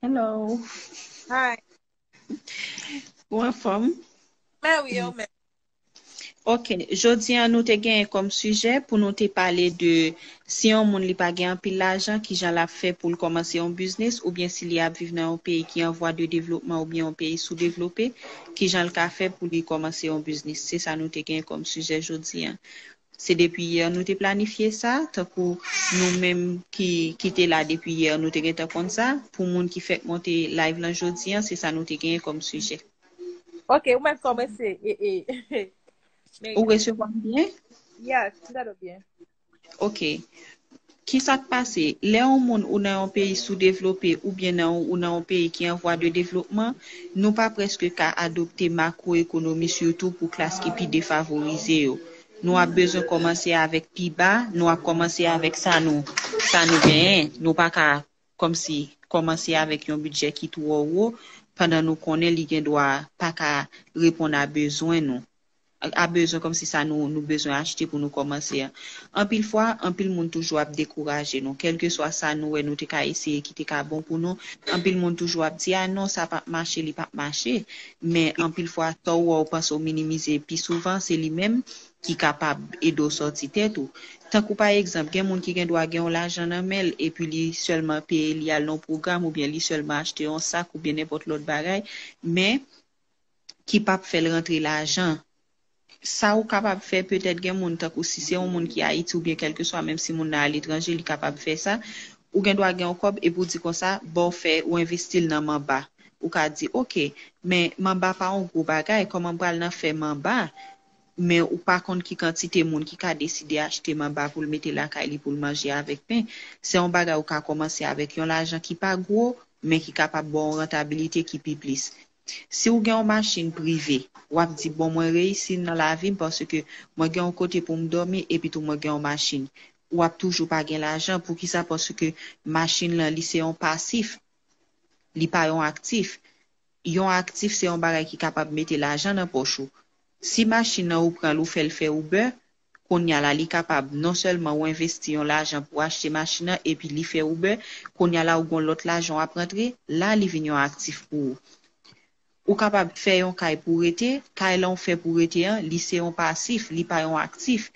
Hello. Hi. Ou en forme? Ben oui, yo men. Ok, jodi an nou te gen kom suje pou nou te pale de si yon moun li pa gen pil l'ajan ki jan la fe pou l komanse yon business ou bien si li ap vive nan yon peyi ki an voie de devlopman ou bien yon peyi sous-devlopé ki jan l ka fe pou li komanse yon business. Se sa nou te gen kom suje jodi an. Se depi yer nou te planifiye sa, takou nou menm ki te la depi yer nou te gen ta kon sa, pou moun ki fek monte live lan jodi an, se sa nou te gen kom suje. Ok, ou men komanse. Ou Mary. resevan bien? Yes, ndado bien. Ok. Ki sa te pase? Le yon moun ou nan yon peyi sous-devlopé ou bien ou nan yon peyi ki an voie de devlopman, nou pa preske ka adopte makroekonomi surtout pou klas ki pi defavorize yo. Nou ap bezon komanse avèk pi ba, nou ap komanse avèk sa nou gen, nou pa ka kom si komanse avèk yon budget ki tou ou, pandan nou konen li gen doa pa ka repon a bezwen nou. A bezon kom si sa nou bezon achete pou nou komanse. An pil fwa, an pil moun toujou ap dekouraje nou. Kelke swa sa nou nou te ka eseye ki te ka bon pou nou. An pil moun toujou ap di, non, sa pa mache, li pa mache. Men an pil fwa, to ou pas ou minimize. Pi souvan, se li menm ki kapab edo sorti tet ou. Tankou pa ekzamp, gen moun ki gen doa gen yon l'ajan nan mel, epi li selman paye li al non program, ou bien li selman achete yon sak, ou bien nepot lot bagay, men ki pap fel rentre l'ajan. Sa ou kapab fè, peut-être gen moun takou si se yon moun ki Haiti ou bien kelke so, même si moun nan al etranje li kapab fè sa, ou gen doa gen yon kob, e pou di kon sa, bon fè ou investil nan mamba. Ou ka di, ok, men mamba pa yon gro bagay, koman pral nan fè mamba, men ou pa kont ki kantite moun ki ka deside achete mamba pou l mette la kay li pou l manje avèk pen, se yon bagay ou ka komanse avèk yon l'ajan ki pa gro, men ki kapab bon rentabilite ki pi plis. Si ou gen yon machine privé, wap di bon mwen reysi nan la vim parce ke mwen gen yon kote pou mdormi epi tou mwen gen yon machine. Wap toujou pa gen l'ajan pou ki sa parce ke machine lan li se yon pasif, li pa yon aktif. Yon aktif se yon bagay ki kapab mette l'ajan nan pochou. Si machine nan ou pran lou fel fe ou be, kon yala li kapab non selman ou investi yon l'ajan pou achete machine nan epi li fe ou be, kon yala ou gon lot l'ajan ap rentre, la li vin yon aktif pou ou. Ou kapab fè yon kay pou rete, kay lan fè pou rete an, li se yon pasif, li pa yon aktif.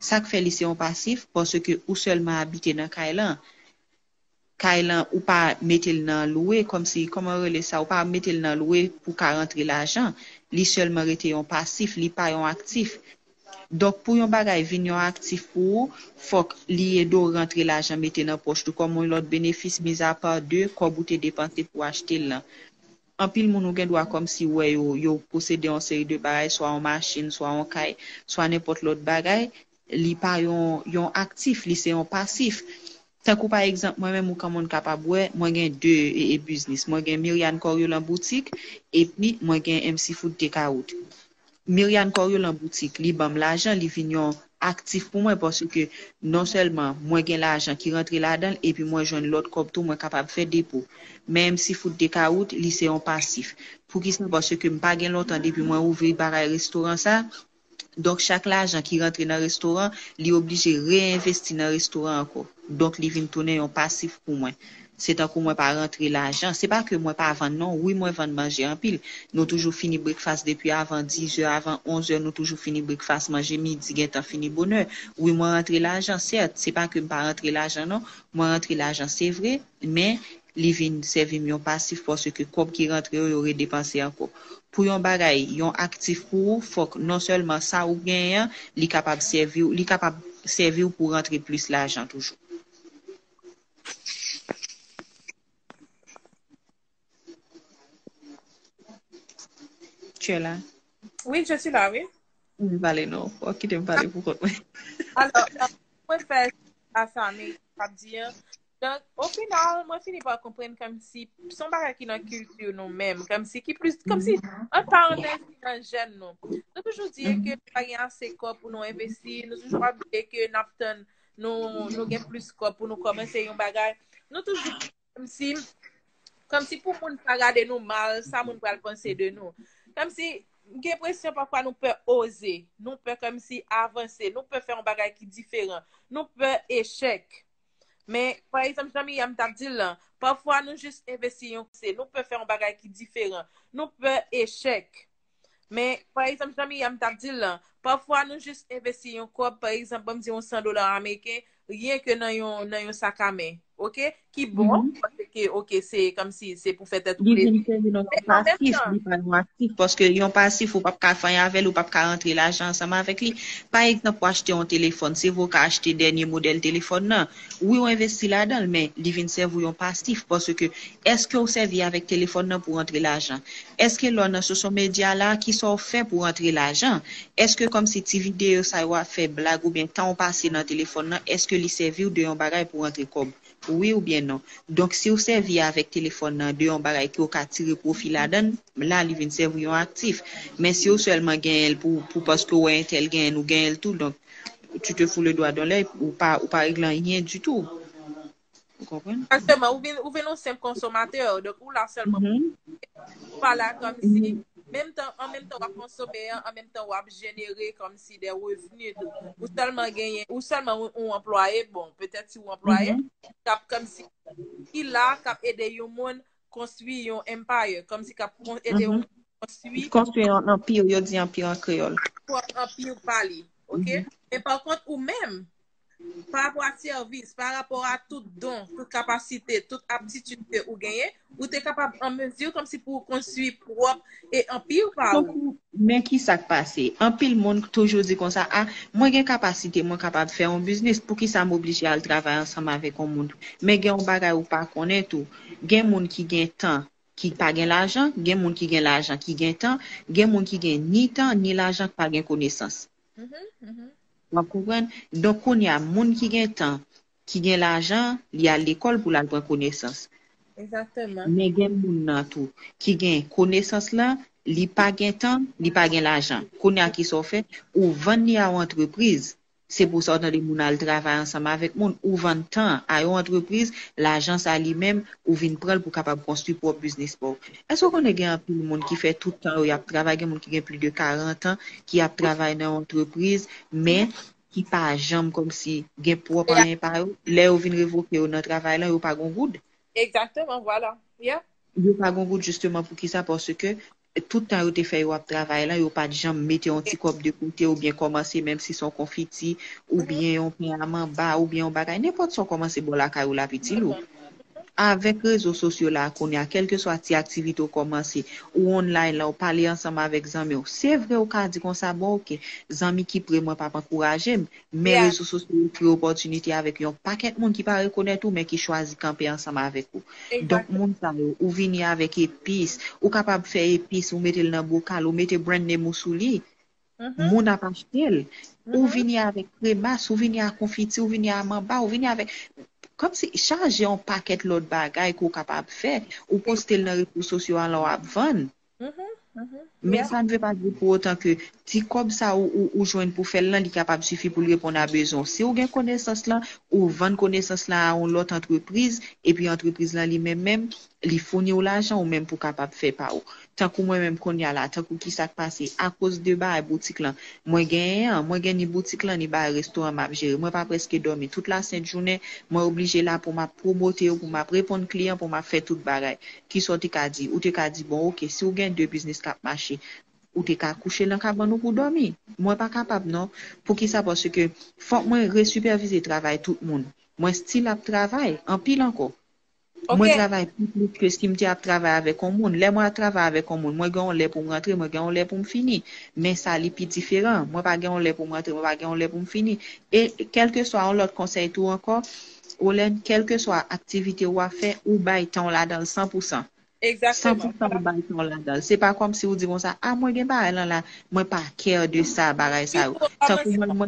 Sak fè li se yon pasif, pwosè ke ou selman habite nan kay lan ou pa metel nan louè, kom si, koman rele sa, ou pa metel nan louè pou ka rentre l'ajan, li selman rete yon pasif, li pa yon aktif. Dok pou yon bagay vin yon aktif pou ou, fok li edo rentre l'ajan mette nan poch, tou komon lot benefis miza pa de, kob ou te depanse pou achete lan. An pil moun ou gen dwa kom si wè yo posede yon seri de bagay, swa yon machine, swa yon kay, swa nepot lot bagay, li pa yon aktif, li se yon pasif. Tankou pa ekzamp, mwen men mou kamon kapab wè, mwen gen 2 business. Mwen gen Myriam Koryo lan boutik, epi mwen gen MC Food Takeout. Myriam Koryo lan boutik, li bam l'ajan, li vin yon aktif pou mwen, pwosè ke non selman mwen gen l'ajan ki rentre la dan, epi mwen jwen lot kop tou mwen kapab fè depo. Même si food Takeout, li se yon pasif. Pou ki sa, parce ke mpa gen lontan depi mwen ouvri baray restaurant sa, donc chaque l'argent qui rentre dans le restaurant, li obligé réinvesti dans le restaurant encore. Donc li vin tourner yon pasif pour moi. C'est tant que moi pas rentrer l'argent. C'est pas que moi pas vendre non, oui moi vendre manger en pile. Nous toujours fini breakfast depuis avant 10 heures, avant 11 heures, nous toujours fini breakfast, manger midi, gen temps fini bonheur. Oui moi rentrer l'argent, certes, c'est pas que pas rentrer l'argent non, moi rentrer l'argent c'est vrai, mais li vin servi yon pasif parce que comme qui rentre yo aurait dépensé encore. Pour yon bagay, yon aktif pour fok non seulement ça ou gen li capable servir pour rentrer plus l'argent toujours. Tu es là? Oui, je suis là, oui. Vale non, ok te me parler pour quoi? Alors, mwen fè a sa me kap diyan. Donc, au final, mwen fini pa kompren kom si son bagay ki nan kultur nou menm, kom si ki plus, kom si an parenthèse ki nan jen nou. Nou toujou diye ke bagay an se kop pou nou investi, nou toujou ap diye ke napten nou gen plus kop pou nou komanse yon bagay. Nou toujou kom si pou moun pa gade nou mal, sa moun pral pense de nou. Kom si gen presyon parfois nou peut oser, nou peut comme si avancer, nou peut faire un bagay qui différent, nou peut échec. Mais, par exemple, Jami, yam tap di là, parfois nous juste investissons, nous pouvons faire un bagage qui est différent. Nous pouvons échec. Mais, par exemple, Jami, yam tap di là, parfois nous juste investissons quoi, par exemple, comme si on $100 américains, rien que dans yon sac à main. OK? Qui bon, parce que, OK, c'est comme si c'est pour faire tout Li plaisir. vin servi non Mais en même pasif, temps, li pa non aktif, paske yon pasif ou pap ka fanyan avel ou pap ka rentre l'ajan ansama avek li. Par exemple, pour acheter un téléphone, c'est vous ka acheter dernier modèle téléphone nan. Oui, on investi là-dedans, mais li vin servi yon pasif, parce que est-ce que ou servi avec téléphone nan pour rentrer l'argent? Est-ce que l'on a social media là qui sont faits pour rentrer l'argent? Est-ce que comme si ti vidéo ça ou a fait blague ou bien temps passé dans téléphone nan, est-ce que li servi ou de yon bagay pour rentrer comme? Oui ou bien non. Donc, si vous servez avec téléphone nan, de yon bagay ki ou ka tire profil là-dedans, là, li vin servi yon actif. Mais si vous seulement gagne pour parce que ou un tel gagne ou gagne tout, donc, tu te fous le doigt dans l'œil ou pas réglant rien du tout. Vous comprenez? exactement, ou vin un simple consommateur, donc ou là seulement voilà, comme si, en même temps, on va consommer, en même temps, on va générer comme si des revenus, tout. Ou seulement un employé, bon, peut-être si un employé, comme si, il a, cap aider yon monde construire yon empire, comme si cap aider yon monde construire un empire, yo dit empire en créole. Empire parler, ok? Mais par contre, ou même, par rapport à service, par rapport à tout don, toute capacité, toute aptitude que vous gagnez, vous êtes capable en mesure comme si pour construire propre et empire par où. Mais qui ça passe? En pile monde toujours dit comme ça, ah, moi j'ai capacité, moi capable de faire un business, pour qui ça m'oblige à travailler ensemble avec un monde. Mais gen un bagay ou pas connaître tout. Gen monde qui gagne temps, qui pas gagne l'argent, gen monde qui gagne l'argent, qui gagne temps, gen monde qui gagne ni temps ni l'argent qui pas gagne connaissance. Vous comprenez? Donc on y a monde qui gagne temps, qui gagne l'argent, il y a l'école pour la prendre connaissance. Exactement. Mais gen moun nan tout qui gagne connaissance là, li pa gen temps, li pa gen l'argent. Konya qui sont fait ou vendre à une entreprise. C'est pour ça que les moun al travailler ensemble avec moun ou vendre temps à une entreprise, l'argent ça lui-même ou vinn prendre pour capable construire propre business pour. Est-ce qu'on a gen plus monde qui fait tout le temps, y a travaillé moun qui gagne plus de 40 ans, qui a travaillé dans une entreprise mais qui pas jambe comme si gen propre rien par eux, là ou vinn révoquer dans travail là ou pas gon good. Exactement, voilà. Yeah. Yo pas gon goût justement pour qui ça parce que tout le temps yo te fait yo travail là yo pas de jambe mettre un petit cop de côté ou bien commencer même si son confiti ou bien on pain à bas ou bien on bagay n'importe son commencer bon la caillou la petit loup. Avec réseaux sociaux là qu'on a quelle que soit activité ou commencer ou online là ou parler ensemble avec amis c'est vrai au cas dit qu'on ça bon OK amis qui pourrait moi pas encourager mais réseaux sociaux créent opportunité avec un paquet de monde qui pas reconnaître tout mais qui choisit camper ensemble avec vous donc monde ça ou venir avec épices ou capable faire épices ou mettre dans bocal ou mettre brand name sous lui moun a pas acheter ou venir avec crémasse ou venir à confiti ou venir à mamba ou venir avec comme si charger un paquet l'autre bagay qu'on capable faire ou poster dans les réseaux sociaux alors à vendre. Mais ça ne veut pas dire pour autant que si comme ça ou joindre pour faire là, il est capable suffit pour répondre à besoin. Si vous avez connaissance là ou vendre connaissance là à une autre entreprise et puis entreprise là lui-même il fournit l'argent ou même pour capable faire par ou. Tant que moi même qu'on y a là, tant que qui ça passé à cause de ba boutique là. Moi gagne ni boutique là ni ba restaurant m'a gérer. Moi pas presque dormir toute la sainte journée, moi obligé là pour m'a promoter pour m'a répondre client pour m'a faire toute bagaille. Qui sorti ka dit ou te ka dit bon OK, si vous gagne deux business cap marché ou te ka coucher dans cabane pour dormir. Moi pas capable non. Pour qui ça parce que faut moi resuperviser travail tout le monde. Moi style à travail en pile encore. Moi travaille plus que ce qui me dit à travailler avec un monde. Là moi travaille avec un monde. Moi gagne lait pour me rentrer, moi gagne lait pour me finir. Mais ça li plus différent. Moi pas gagne lait pour me rentrer, moi pas gagne lait pour me finir. Et quel que soit l'autre conseil tout encore, ou quelle que soit activité ou à faire ou bail temps là dans 100%. Exactement. 100% bail temps là dans. C'est pas comme si vous dites ça, ah moi gagne pas là moi pas care de ça bail ça. Tant que moi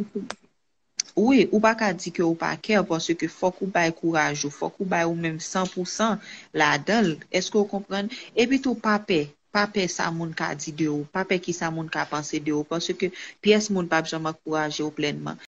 oui, ou pas qu'à dire que ou pas care parce que faut qu'on baille courage, faut qu'on baille ou même 100% là-dedans. Est-ce que vous comprenez? Et puis tout pape ça moun ka dit de ou, pape qui ça moun ka penser de ou parce que pièce moun pas jamais encourager ou pleinement.